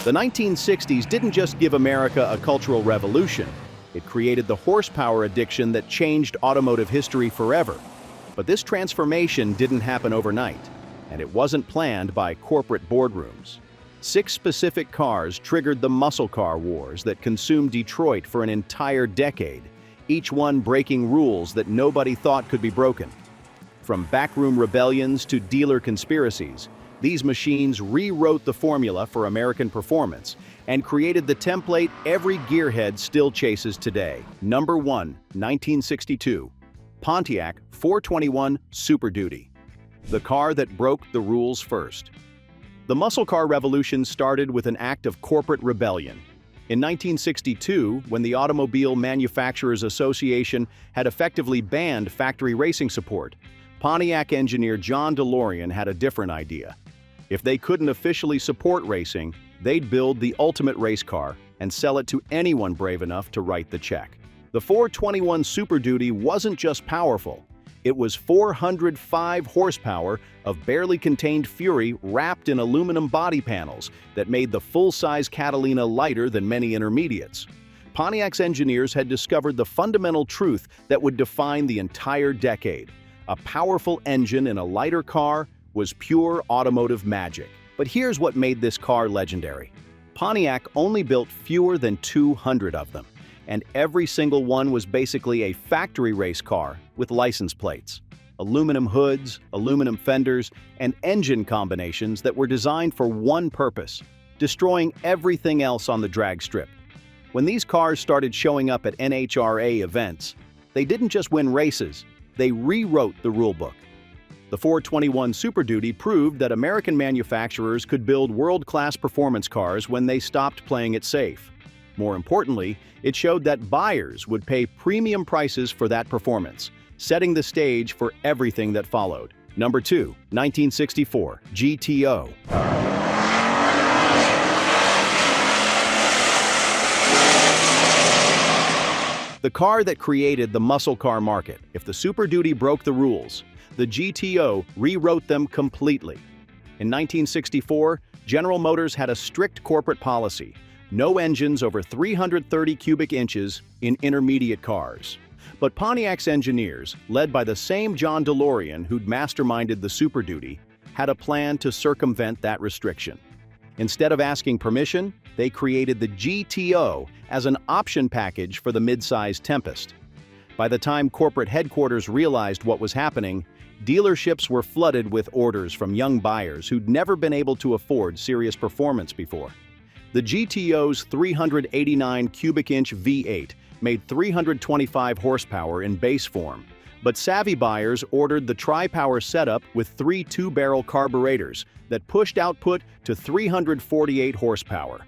The 1960s didn't just give America a cultural revolution, it created the horsepower addiction that changed automotive history forever. But this transformation didn't happen overnight, and it wasn't planned by corporate boardrooms. 6 specific cars triggered the muscle car wars that consumed Detroit for an entire decade, each one breaking rules that nobody thought could be broken. From backroom rebellions to dealer conspiracies, these machines rewrote the formula for American performance and created the template every gearhead still chases today. Number 1, 1962, Pontiac 421 Super Duty, the car that broke the rules first. The muscle car revolution started with an act of corporate rebellion. In 1962, when the Automobile Manufacturers Association had effectively banned factory racing support, Pontiac engineer John DeLorean had a different idea. If they couldn't officially support racing, they'd build the ultimate race car and sell it to anyone brave enough to write the check. The 421 Super Duty wasn't just powerful. It was 405 horsepower of barely contained fury wrapped in aluminum body panels that made the full-size Catalina lighter than many intermediates. Pontiac's engineers had discovered the fundamental truth that would define the entire decade. A powerful engine in a lighter car was pure automotive magic. But here's what made this car legendary. Pontiac only built fewer than 200 of them, and every single one was basically a factory race car with license plates. Aluminum hoods, aluminum fenders, and engine combinations that were designed for one purpose: destroying everything else on the drag strip. When these cars started showing up at NHRA events, they didn't just win races, they rewrote the rulebook. The 421 Super Duty proved that American manufacturers could build world-class performance cars when they stopped playing it safe. More importantly, it showed that buyers would pay premium prices for that performance, setting the stage for everything that followed. Number 2, 1964, GTO. The car that created the muscle car market. If the Super Duty broke the rules, the GTO rewrote them completely. In 1964, General Motors had a strict corporate policy: no engines over 330 cubic inches in intermediate cars. But Pontiac's engineers, led by the same John DeLorean who'd masterminded the Super Duty, had a plan to circumvent that restriction. Instead of asking permission, they created the GTO as an option package for the mid-size Tempest. By the time corporate headquarters realized what was happening, dealerships were flooded with orders from young buyers who'd never been able to afford serious performance before. The GTO's 389 cubic inch V8 made 325 horsepower in base form, but savvy buyers ordered the tri-power setup with 3 two-barrel carburetors that pushed output to 348 horsepower.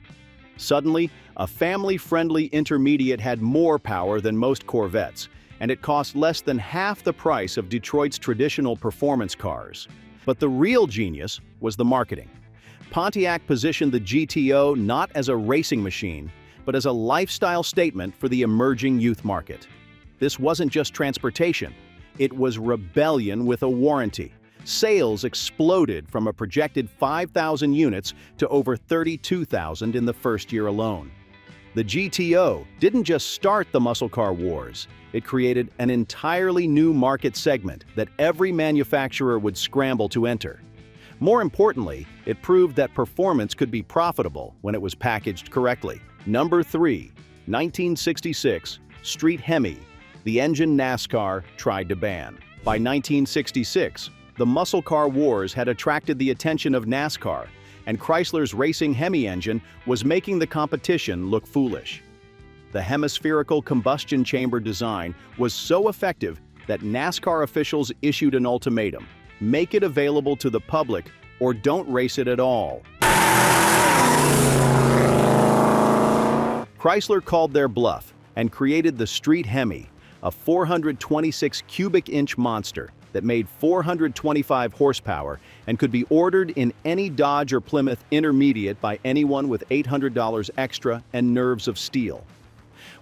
Suddenly, a family-friendly intermediate had more power than most Corvettes, and it cost less than half the price of Detroit's traditional performance cars. But the real genius was the marketing. Pontiac positioned the GTO not as a racing machine, but as a lifestyle statement for the emerging youth market. This wasn't just transportation, it was rebellion with a warranty. Sales exploded from a projected 5,000 units to over 32,000 in the first year alone. The GTO didn't just start the muscle car wars, it created an entirely new market segment that every manufacturer would scramble to enter. More importantly, it proved that performance could be profitable when it was packaged correctly. Number 3, 1966, Street Hemi, the engine NASCAR tried to ban. By 1966, the muscle car wars had attracted the attention of NASCAR, and Chrysler's racing Hemi engine was making the competition look foolish. The hemispherical combustion chamber design was so effective that NASCAR officials issued an ultimatum: make it available to the public or don't race it at all. Chrysler called their bluff and created the Street Hemi, a 426 cubic inch monster that made 425 horsepower and could be ordered in any Dodge or Plymouth Intermediate by anyone with $800 extra and nerves of steel.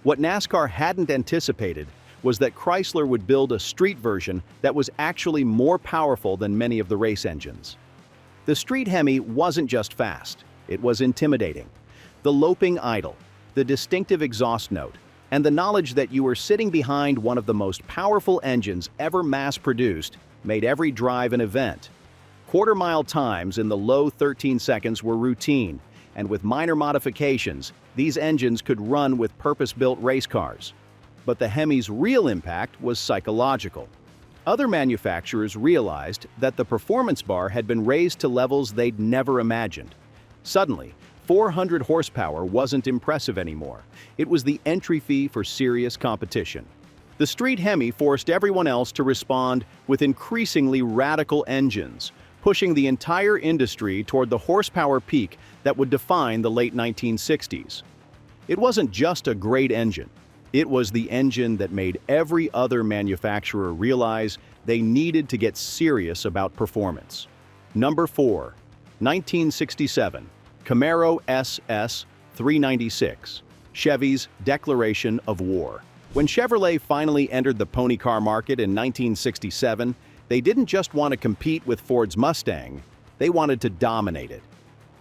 What NASCAR hadn't anticipated was that Chrysler would build a street version that was actually more powerful than many of the race engines. The Street Hemi wasn't just fast, it was intimidating. The loping idle, the distinctive exhaust note, and the knowledge that you were sitting behind one of the most powerful engines ever mass-produced made every drive an event. Quarter-mile times in the low 13 seconds were routine, and with minor modifications, these engines could run with purpose-built race cars. But the Hemi's real impact was psychological. Other manufacturers realized that the performance bar had been raised to levels they'd never imagined. Suddenly, 400 horsepower wasn't impressive anymore. It was the entry fee for serious competition. The Street Hemi forced everyone else to respond with increasingly radical engines, pushing the entire industry toward the horsepower peak that would define the late 1960s. It wasn't just a great engine. It was the engine that made every other manufacturer realize they needed to get serious about performance. Number 4. 1967. Camaro SS 396. Chevy's declaration of war. When Chevrolet finally entered the pony car market in 1967, they didn't just want to compete with Ford's Mustang, they wanted to dominate it.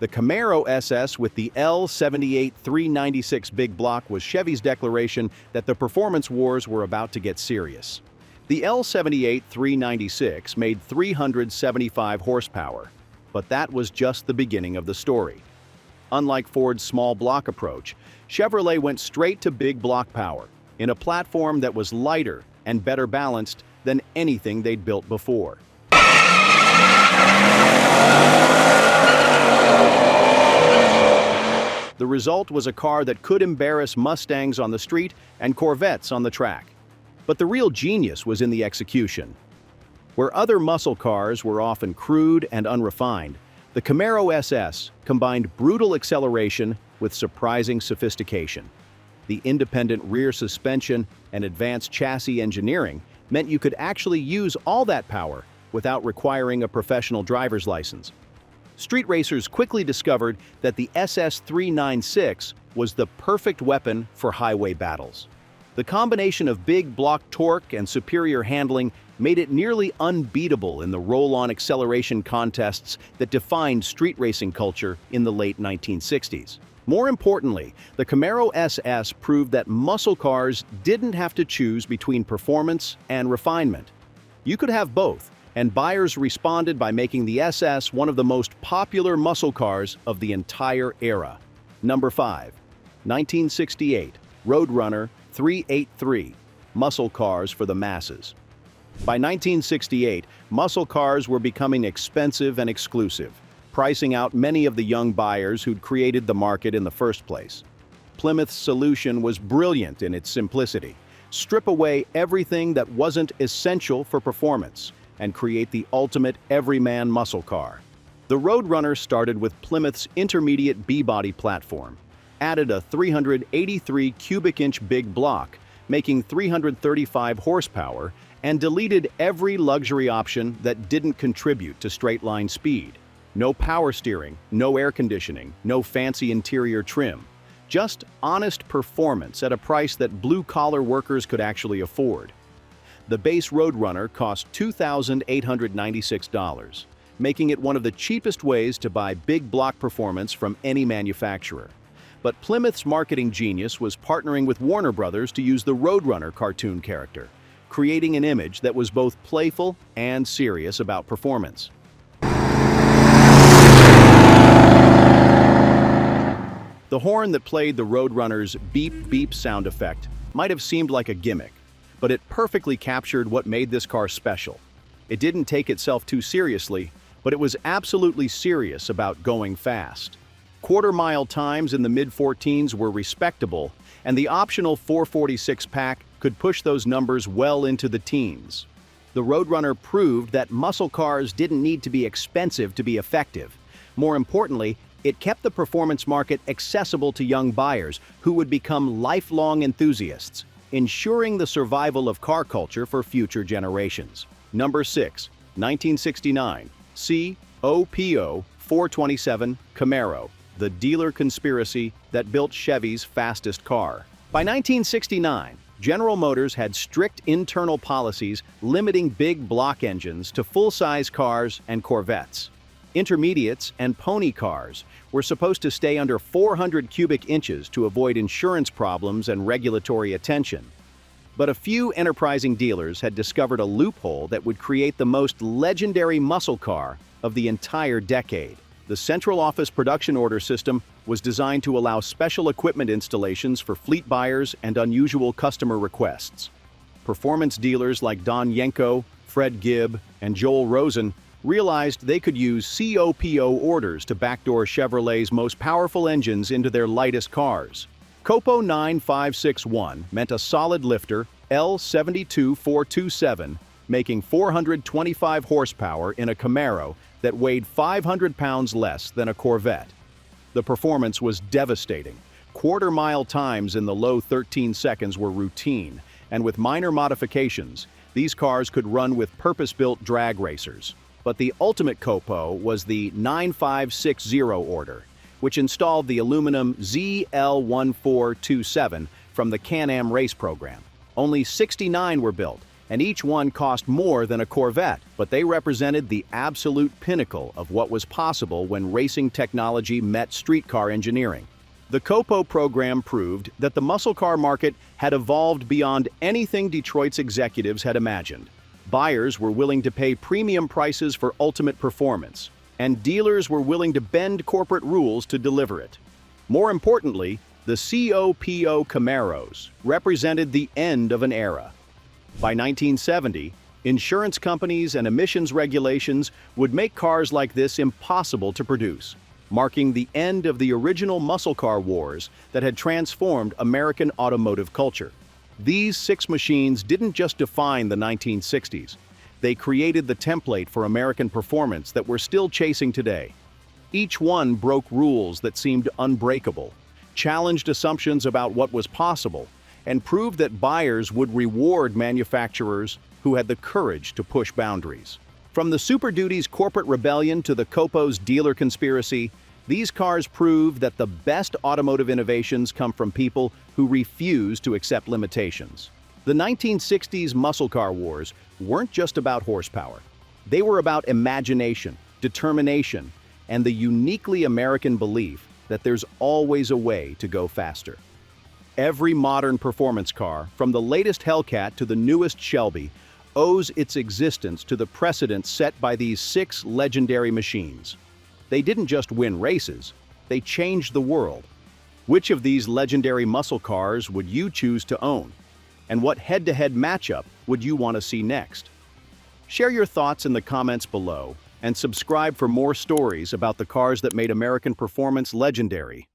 The Camaro SS with the L78 396 big block was Chevy's declaration that the performance wars were about to get serious. The L78 396 made 375 horsepower, but that was just the beginning of the story. Unlike Ford's small block approach, Chevrolet went straight to big block power, in a platform that was lighter and better balanced than anything they'd built before. The result was a car that could embarrass Mustangs on the street and Corvettes on the track. But the real genius was in the execution. Where other muscle cars were often crude and unrefined, the Camaro SS combined brutal acceleration with surprising sophistication. The independent rear suspension and advanced chassis engineering meant you could actually use all that power without requiring a professional driver's license. Street racers quickly discovered that the SS 396 was the perfect weapon for highway battles. The combination of big block torque and superior handling made it nearly unbeatable in the roll-on acceleration contests that defined street racing culture in the late 1960s. More importantly, the Camaro SS proved that muscle cars didn't have to choose between performance and refinement. You could have both, and buyers responded by making the SS one of the most popular muscle cars of the entire era. Number 5. 1968. Roadrunner 383. Muscle cars for the masses. By 1968, muscle cars were becoming expensive and exclusive, pricing out many of the young buyers who'd created the market in the first place. Plymouth's solution was brilliant in its simplicity. Strip away everything that wasn't essential for performance and create the ultimate everyman muscle car. The Roadrunner started with Plymouth's intermediate B-body platform, added a 383 cubic inch big block, making 335 horsepower, and deleted every luxury option that didn't contribute to straight-line speed. No power steering, no air conditioning, no fancy interior trim. Just honest performance at a price that blue-collar workers could actually afford. The base Roadrunner cost $2,896, making it one of the cheapest ways to buy big block performance from any manufacturer. But Plymouth's marketing genius was partnering with Warner Brothers to use the Roadrunner cartoon character, creating an image that was both playful and serious about performance. The horn that played the Roadrunner's beep-beep sound effect might have seemed like a gimmick, but it perfectly captured what made this car special. It didn't take itself too seriously, but it was absolutely serious about going fast. Quarter-mile times in the mid-14s were respectable, and the optional 446 pack could push those numbers well into the teens. The Roadrunner proved that muscle cars didn't need to be expensive to be effective. More importantly, it kept the performance market accessible to young buyers who would become lifelong enthusiasts, ensuring the survival of car culture for future generations. Number 6. 1969. COPO 427 Camaro, the dealer conspiracy that built Chevy's fastest car. By 1969, General Motors had strict internal policies limiting big block engines to full-size cars and Corvettes. Intermediates and pony cars were supposed to stay under 400 cubic inches to avoid insurance problems and regulatory attention. But a few enterprising dealers had discovered a loophole that would create the most legendary muscle car of the entire decade. The central office production order system was designed to allow special equipment installations for fleet buyers and unusual customer requests. Performance dealers like Don Yenko, Fred Gibb, and Joel Rosen realized they could use COPO orders to backdoor Chevrolet's most powerful engines into their lightest cars. COPO 9561 meant a solid lifter L78 427, making 425 horsepower in a Camaro that weighed 500 pounds less than a Corvette. The performance was devastating. Quarter-mile times in the low 13 seconds were routine, and with minor modifications, these cars could run with purpose-built drag racers. But the ultimate COPO was the 9560 order, which installed the aluminum ZL1427 from the Can-Am race program. Only 69 were built, and each one cost more than a Corvette, but they represented the absolute pinnacle of what was possible when racing technology met streetcar engineering. The COPO program proved that the muscle car market had evolved beyond anything Detroit's executives had imagined. Buyers were willing to pay premium prices for ultimate performance, and dealers were willing to bend corporate rules to deliver it. More importantly, the COPO Camaros represented the end of an era. By 1970, insurance companies and emissions regulations would make cars like this impossible to produce, marking the end of the original muscle car wars that had transformed American automotive culture. These 6 machines didn't just define the 1960s. They created the template for American performance that we're still chasing today. Each one broke rules that seemed unbreakable, challenged assumptions about what was possible, and proved that buyers would reward manufacturers who had the courage to push boundaries. From the Super Duty's corporate rebellion to the COPO's dealer conspiracy, these cars prove that the best automotive innovations come from people who refuse to accept limitations. The 1960s muscle car wars weren't just about horsepower. They were about imagination, determination, and the uniquely American belief that there's always a way to go faster. Every modern performance car, from the latest Hellcat to the newest Shelby, owes its existence to the precedent set by these 6 legendary machines. They didn't just win races, they changed the world. Which of these legendary muscle cars would you choose to own? And what head-to-head matchup would you want to see next? Share your thoughts in the comments below, and subscribe for more stories about the cars that made American performance legendary.